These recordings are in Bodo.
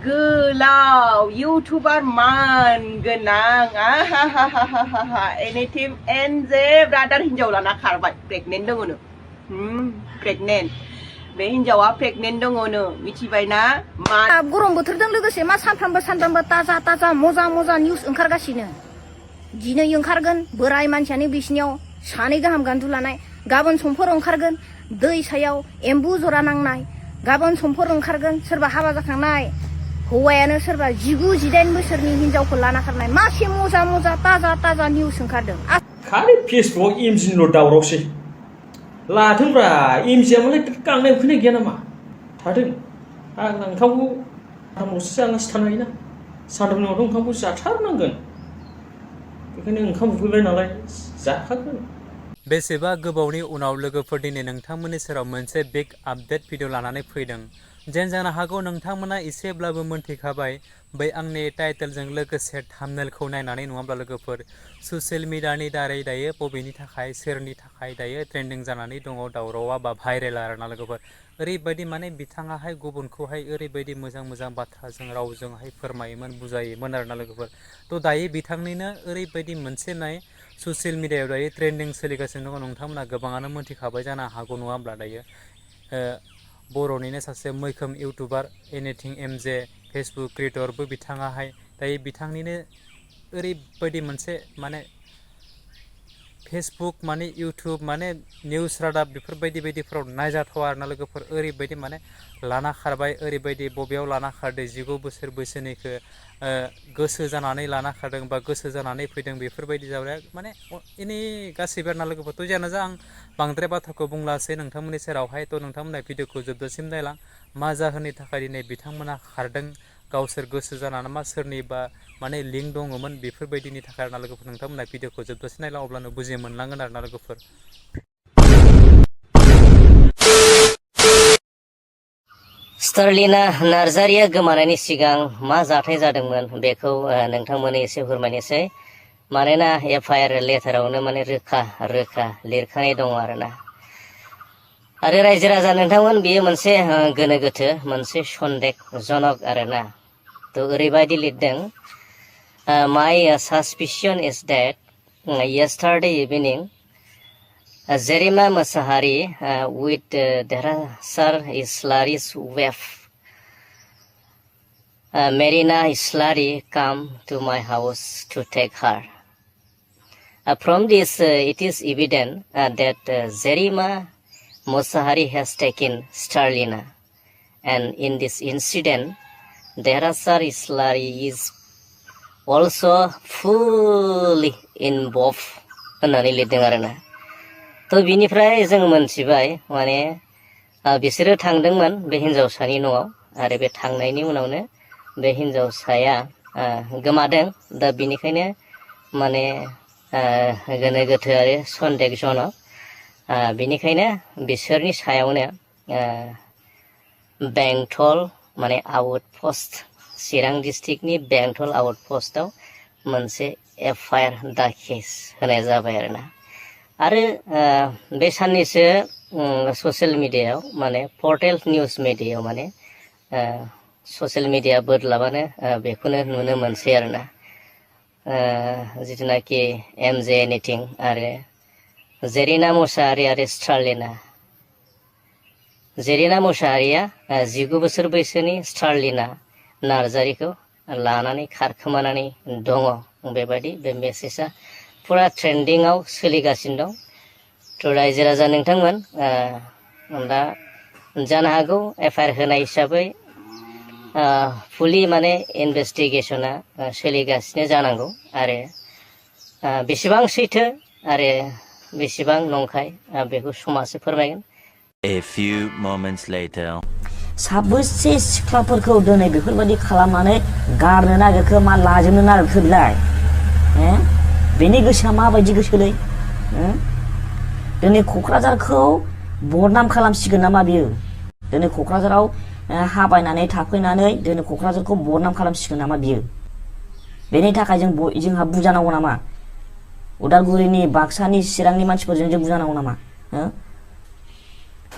गोलाव इउटुबार मान गोनां एनिथिम एनजे ब्रादार हिनजाव लाना खारबाय प्रेगनेन्ट दङनो प्रेगनेन्ट बे हिनजावा प्रेगनेन्ट दङनो मिथिबायना मा गरम बोथोरजों लोगोसे मा सानफ्रामबो ताजा ताजा मोजां निउस ओंखारगासिनो दिनै ओंखारगोन बोराय मानसियानो बिसिनियाव सानै गाहाम गान्दु लानाय गाबोन समफोर ओंखारगोन दै सायाव एम्बु जरा नांनाय गाबोन समफोर ओंखारगोन सोरबा हाबा जाखांनाय हौवायानो सोरबा 19-18 बोसोरनि हिनजावखौ लाना खारनाय मासे मोजां ताजा निउस ओंखारदों खालि फेसबुक एमजिनिल' दावरावसै लाथोंब्रा एमजिया मालाय गांनाय उखैनाय गैया नामा थाथों आं ओंखामखौ सानथामल'सो जालासो थानो हायोना सानथामनि उनावथ' ओंखामखौ जाथारनांगोन बेखायनो ओंखाम उखैबाय नालाय जाखागोन बेसेबा गोबावनि उनाव लोगोफोर दिनै नोंथांमोननि सेराव मोनसे बिग आपडेट भिडिअ लानानै फैदों जेन जानो हागौ नोंथांमोना एसेब्लाबो मोनथिखाबाय बै आंनि टाइटेलजों लोगोसे थाम्बनेलखौ नायनानै नङाब्ला लोगोफोर ससियेल मिडियानि दारै दायो बबेनि थाखाय सोरनि थाखाय दायो ट्रेन्डिं जानानै दङ दावरावा बा भाइरेल आरोना लोगोफोर ओरैबायदि माने बिथाङाहाय गुबुनखौहाय ओरैबायदि मोजां बाथ्राजों रावजोंहाय फोरमायोमोन बुजायोमोन आरोना लोगोफोर थ' दायो बिथांनिनो ओरैबायदि मोनसे नाय ससियेल मिडियायाव दायो ट्रेन्डिं सोलिगासिनो दङ नोंथांमोना गोबाङानो मोनथिखाबाय जानो हागौ नङा होमब्ला दायो बर'निनो सासे मैखोम इउटुबार एनिथिं एमजे फेसबुक क्रिएटरबो बिथाङाहाय दायो बिथांनिनो ओरैबायदि मोनसे माने फेसबुक माने इउटुब माने निउस रादाब बेफोरबायदि बायदिफोराव नायजाथावा आरोना लोगोफोर ओरैबायदि माने लाना खारबाय ओरैबायदि बबेयाव लाना खारदों 19 बोसोर बैसोनिखौ गोसो जानानै लाना खारदों बा गोसो जानानै फैदों बेफोरबायदि जाबाय माने इनि गासैबो आरोना लोगोफोर जियानो जा आं बांद्राय बाथ्राखौ बुंलासै नोंथांमोननि सेरावहाय थ' नोंथांमोना भिडिअखौ जोबजासिम नायलां मा जाहोननि थाखाय दिनै बिथांमोना खारदों गावसोर गोसो जानानै मा सोरनिबा माने लिंक दङमोन बेफोरबायदिनि थाखाय आरोना लोगोफोर नोंथांमोना भिडिअखौ जोबजासिम नायलां अब्लानो बुजि मोनलांगोन आरोना लोगोफोर स्टारलिना नार्जारिया गोमानायनि सिगां मा जाथाय जादोंमोन बेखौ नोंथांमोननो एसे फोरमायनोसै मानोना एफआइआर लेटारावनो माने रोखा लिरखानाय दङ आरोना आरो रायजो राजा नोंथांमोन बेयो मोनसे गोनो गोथो मोनसे सन्देहजनक आरोना थ' ओरैबायदि लिरदों माय सासपिशन इज that yesterday evening Zarima Masahari with Derasar Islari's wife Marina Islari come to my house to take her. From this it is evident that Zarima Masahari has taken Starlina and in this incident Derasar Islari is also fully involved होननानै लिरदों आरोना थ' बिनिफ्राय जों मोनथिबाय माने बिसोरो थांदोंमोन बे हिनजावसानि न'आव आरो बे थांनायनि उनावनो बे हिनजावसाया गोमादों दा बिनिखायनो माने गोनो गोथो आरो सन्देहजनक बिनिखायनो बिसोरनि सायावनो बेंटल माने आउटपस्ट चिरां डिस्ट्रिक्टनि बेंटल आउटपस्टआव मोनसे एफआइआर दाखिल होनाय जाबाय आरोना आरो बे साननैसो ससियेल मिडियायाव माने पर्टेल निउस मिडियायाव माने ससियेल मिडिया बोदलाबानो बेखौनो नुनो मोनसै आरोना जिथुनाखि एमजे एनिथिं आरो जेरिना मुसाहारि आरो जेरिना मुसाहारिया 19 बोसोर बैसोनि स्टारलिना नार्जारिखौ लानानै खारखोमानानै दङ बेबायदि बे मेसेजआ फुरा ट्रेन्डिंआव सोलिगासिनो दं थ' रायजो राजा नोंथांमोन दा जानो हागौ एफआइआर होनाय हिसाबै फुलि माने इनभेस्टिगेसना सोलिगासिनो जानांगौ आरो बेसेबां सैथो आरो बेसेबां नंखाय बेखौ समाजसो फोरमायगोन A few moments later साबैसे सिख्लाफोरखौ दिनै बेफोरबायदि खालामनानै गारनो नागिरखो मा लाजोबनो नागिरखो बिलाय बेनि गोसोआ माबायदि गोसोलै दिनै क'क्राझारखौ बदनाम खालामसिगोन नामा बियो दिनै क'क्राझाराव हाबायनानै थाफैनानै दिनै क'क्राझारखौ बदनाम खालामसिगोन नामा बियो बेनि थाखाय जोंहा बुजानांगौ नामा उदालगुरिनि बाक्सानि चिरांनि मानसिफोरजों जों बुजानांगौ नामा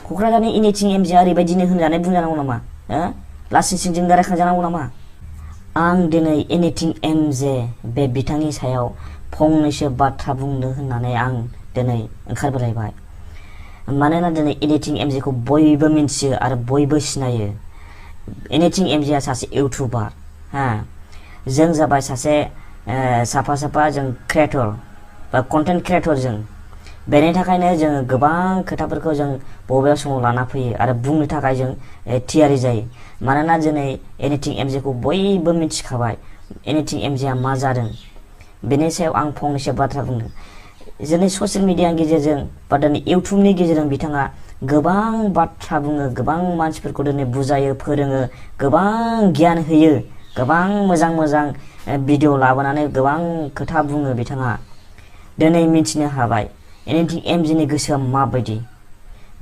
क'क्राझारनि एनिथिं एमजिआ ओरैबायदिनो होननानै बुंजानांगौ नामा लासिं सिंजों रायखांजानांगौ नामा? आं दिनै एनिथिं एमजे बे बिथांनि सायाव फंनैसो बाथ्रा बुंनो होननानै आं दिनै ओंखारबोलायबाय। मानोना दिनै एनिथिं एमजेखौ बयबो मिन्थियो आरो बयबो सिनायो। एनिथिं एमजेआ सासे इउटुबार, जों जाबाय सासे साफा जों क्रिएटर बा कन्टेन्ट क्रिएटर जों। बेनि थाखायनो जोङो गोबां खोथाफोरखौ जों बबेबा समाव लाना फैयो आरो बुंनो थाखाय जों थियारि जायो। मानोना दिनै एनिथिं एमजेखौ बयबो मिथिखाबाय एनिथिं एमजेआ मा जादों। बेनि सायाव आं फंनैसो बाथ्रा बुंदों। दिनै ससियेल मिडियानि गेजेरजों बा दिनै इउटुबनि गेजेरजों बिथाङा गोबां बाथ्रा बुङो, गोबां मानसिफोरखौ दिनै बुजायो, फोरोङो, गोबां गियान होयो, गोबां मोजां भिडिअ लाबोनानै गोबां खोथा बुङो बिथाङा। दिनै मिथिनो हाबाय एनिथिं एमजेनि गोसोआ माबायदि।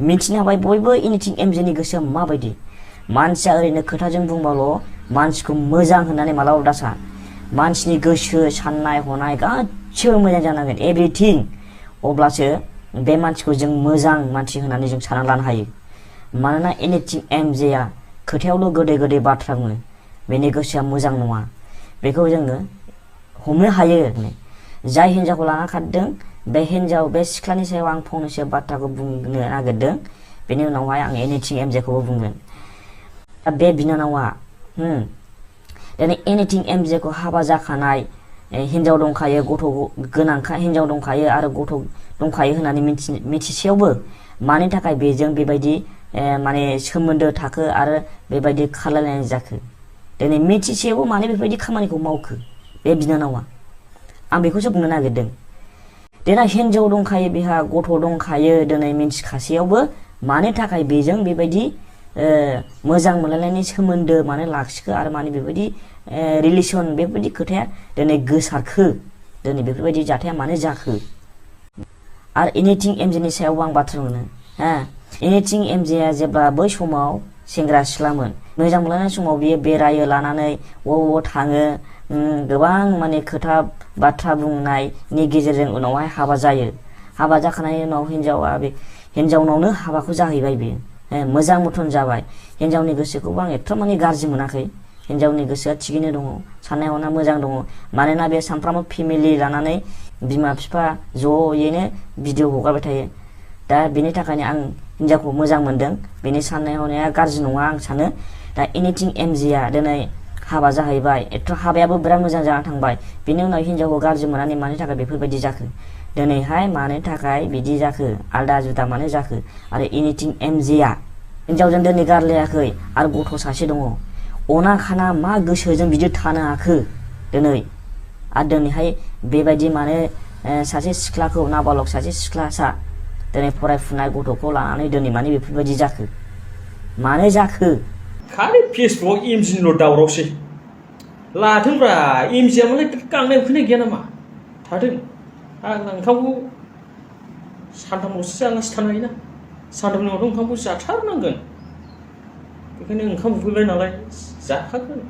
मिथिनो हाबाय बयबो एनिथिं एमजेनि गोसोआ माबायदि। मानसिया ओरैनो खोथाजों बुंबाल' मानसिखौ मोजां होननानै मालाबाबो दासान। मानसिनि गोसो साननाय हनाय गासिबो मोजां जानांगोन, एभ्रिथिं। अब्लासो बे मानसिखौ जों मोजां मानसि होननानै जों सानना लानो हायो। मानोना एनिथिं एमजेआ खोथायावल' गोदै बाथ्रा बुङो, बेनि गोसोआ मोजां नङा। बेखौ जोङो हमनो हायो। जाय हिन्जावखौ लाना खारदों बे सिख्लानि सायाव आं फंनैसो बाथ्राखौ बुंनो नागिरदों। बेनि उनावहाय आं एनिथिं एमजेखौबो बुंगोन। दा बे बिनानावा दिनै एनिथिं एमजेखौ हाबा जाखानाय हिन्जाव दंखायो, गथ' गोनांखा हिन्जाव दंखायो आरो गथ' दंखायो होननानै मिथिसेयावबो मानि थाखाय बेजों बेबायदि माने सोमोन्दो थाखो आरो बेबायदि खालायलायनाय जाखो? दिनै मिथिसेयावबो माने बेबायदि खामानिखौ मावखो बे बिनानावा? आं बेखौसो बुंनो नागिरदों। दिनै हिन्जाव दंखायो, बेहा गथ' दंखायो, दिनै मिथिखासेयावबो मानि थाखाय बेजों बेबायदि मोजां मोनलायनायनि सोमोन्दो मानो लाखिखो आरो माने बेबायदि रिलेसन बेबायदि खोथाया दिनै गोसारखो? दिनै बेफोरबायदि जाथाया मानो जाखो? आरो एनिथिं एमजेनि सायावबो आं बाथ्रा बुंनो। एनिथिं एमजेआ जेब्ला बै समाव सेंग्रा सिख्लामोन, मोजां मोनलायनाय समाव बियो बेरायो लानानै बबाव थाङो, गोबां माने खोथा बाथ्रा बुंनायनि गेजेरजों उनावहाय हाबा जायो। हाबा जाखांनायनि उनाव हिन्जावनावनो हाबाखौ जाहैबाय बियो। मोजां मथन जाबाय। हिन्जावनि गोसोखौबो आं एथ' माने गाज्रि मोनाखै। हिन्जावनि गोसोआ थिगैनो दङ, साननाय हनाया मोजां दङ। मानोना बे सानफ्रामबो फेमिलि लानानै बिमा बिफा ज'यैनो भिडिअ हगारबाय थायो। दा बेनि थाखायनो आं हिन्जावखौ मोजां मोनदों। बेनि साननाय हनाया गाज्रि नङा आं सानो। दा एनिथिं एमजेआ दिनै हाबा जाहैबाय, एथ' हाबायाबो बिराद मोजां जानानै थांबाय। बेनि उनाव हिन्जावखौ गाज्रि मोननानै मानि थाखाय बेफोरबायदि जाखो? दिनैहाय मानो थाखाय बिदि जाखो? आलदा जुदा मानो जाखो? आरो एनिथिं एमजेआ हिन्जावजों दिनै गारलायाखै आरो गथ' सासे दङ। अना खाना मा गोसोजों बिदि थानो हाखो दिनै? आरो दिनैहाय बेबायदि मानो सासे सिख्लाखौ, नाबालक सासे सिख्लासा दिनै फरायफुनाय गथ'खौ लानानै दिनै मानो बेफोरबायदि जाखो? मानो जाखो? खालि फेसबुकआव एमजिनिल' दावरावसै। लाथोंब्रा, एमजिआ मालाय गांनाय उखैनाय गैया नामा? थाथों। आं ओंखामखौ सानथामल'सो जानासो थानो हायोना। सानथामनि उनावथ' ओंखामखौ जाथारनांगोन। बेखायनो ओंखाम उखैबाय नालाय जाखागोन।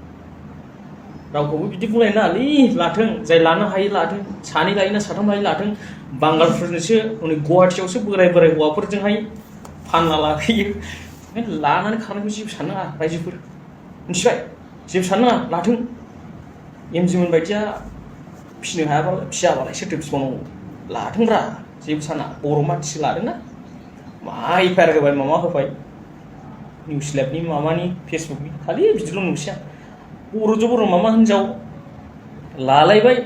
रावखौबो बिदि बुंलायनो नाङालै। लाथों, जाय लानो हायो लाथों। सानै लायोना साथाम लायो लाथों। बांगालफोरनोसो हनै गुवाहाटियावसो बोराय हौवाफोरजोंहाय फानना लाखैयो। ओंखायनो लानानै खारनायखौ जेबो साननो नाङा रायजोफोर, मिथिबाय? जेबो साननो नाङा, लाथों। एमजिमोन बायदिया फिसियाबालाय सोरथो फिबावनांगौ? लाथोंब्रा, जेबो साना। बर' मानसि लादोंना, मा एफआइआर होबाय माबा होबाय, निउस लेबनि माबानि फेसबुकनि खालि बिदिल' नुसै आं। बर'जों बर' माबा हिन्जाव लालायबाय,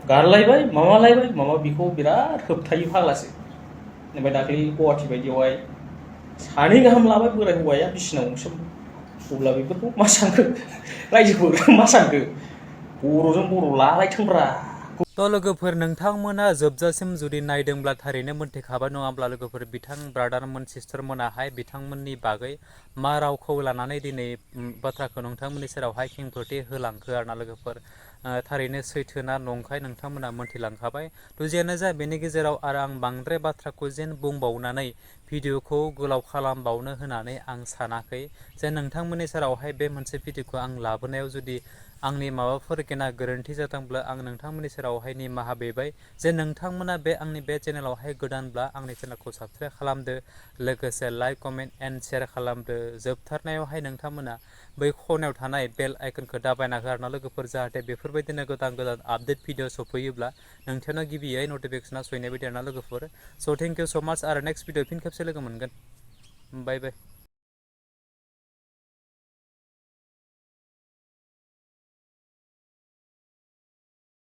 गारलायबाय, माबालायबाय, बेखौ बिराद होबथायो फाग्लासो। ओमफ्राय दाख्लै गुवाहाटि बायदियावहाय सानै गाहाम लाबाय बोराय हौवाया बिसिना गंसेयाव। अब्ला बेफोरखौ मा सानखो रायजोफोर? मा सानखो? बर'जों बर' लालायथोंब्रा। थ' लोगोफोर, नोंथांमोना जोबजासिम जुदि नायदोंब्ला थारैनो मोनथिखाबाय नङाब्ला लोगोफोर बिथां ब्रादारमोन सिस्टारमोनाहाय बिथांमोननि बागै मा रावखौ लानानै दिनै बाथ्राखौ नोंथांमोननि सेरावहाय खेंफोरथि होलांखो आरोना लोगोफोर। थारैनो सैथोना नंखाय नोंथांमोना मोनथिलांखाबाय। जियानो जा बेनि गेजेराव आरो आं बांद्राय बाथ्राखौ जेन बुंबावनानै भिडिअखौ गोलाव खालामबावनो होननानै आं सानाखै। जे नोंथांमोननि सेरावहाय बे मोनसे भिडिअखौ आं लाबोनायाव जुदि आंनि माबाफोर गेना गोरोन्थि जादोंब्ला आं नोंथांमोननि सेरावहाय निमाहा बिबाय जे नोंथांमोना बे आंनि बे चेनेलावहाय गोदानब्ला आंनि चेनेलखौ साबस्क्राइब खालामदो लोगोसे लाइक कमेन्ट एन्ड शेयार खालामदो जोबथारनायावहाय नोंथांमोना बै खनायाव थानाय बेल आइकनखौ दाबायना हो आरोना लोगोफोर जाहाथे बेफोरबायदिनो गोदान गोदान आपडेट भिडिअ सफैयोब्ला नोंथांनाव गिबियै नटिफिकेसना सहैनाय बायदि आरोना लोगोफोर स' थेंक इउ स' माच आरो नेक्स्ट भिडिअ फिन खेबसे लोगो मोनगोन बाय बाय